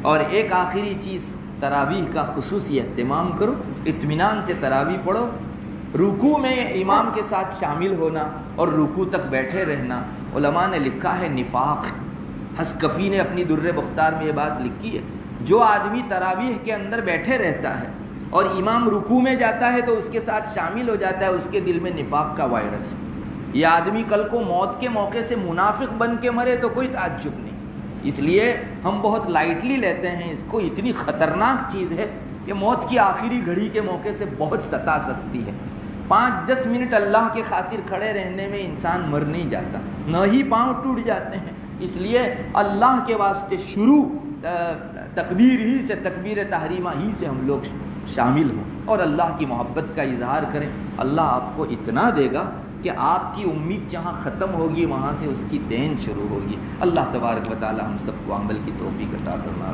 اور ایک آخری چیز، تراویح کا خصوصی اہتمام کرو، اطمینان سے تراویح پڑھو۔ رکوع میں امام کے ساتھ شامل ہونا اور رکوع تک بیٹھے رہنا، علماء نے لکھا ہے نفاق۔ حسکفی نے اپنی در بختار میں یہ بات لکھی ہے، جو آدمی تراویح کے اندر بیٹھے رہتا ہے اور امام رکوع میں جاتا ہے تو اس کے ساتھ شامل ہو جاتا ہے، اس کے دل میں نفاق کا وائرس ہے۔ یہ آدمی کل کو موت کے موقع سے منافق بن کے مرے تو کوئی تعجب نہیں۔ اس لیے ہم بہت لائٹلی لیتے ہیں اس کو، اتنی خطرناک چیز ہے کہ موت کی آخری گھڑی کے موقع سے بہت ستا سکتی ہے۔ 5-10 منٹ اللہ کے خاطر کھڑے رہنے میں انسان مر نہیں جاتا، نہ ہی پاؤں ٹوٹ جاتے ہیں۔ اس لیے اللہ کے واسطے شروع تکبیر ہی سے، تکبیر تحریمہ ہی سے ہم لوگ شامل ہوں اور اللہ کی محبت کا اظہار کریں۔ اللہ آپ کو اتنا دے گا کہ آپ کی امید جہاں ختم ہوگی وہاں سے اس کی دین شروع ہوگی۔ اللہ تبارک و تعالی ہم سب کو عمل کی توفیق عطا فرمائے۔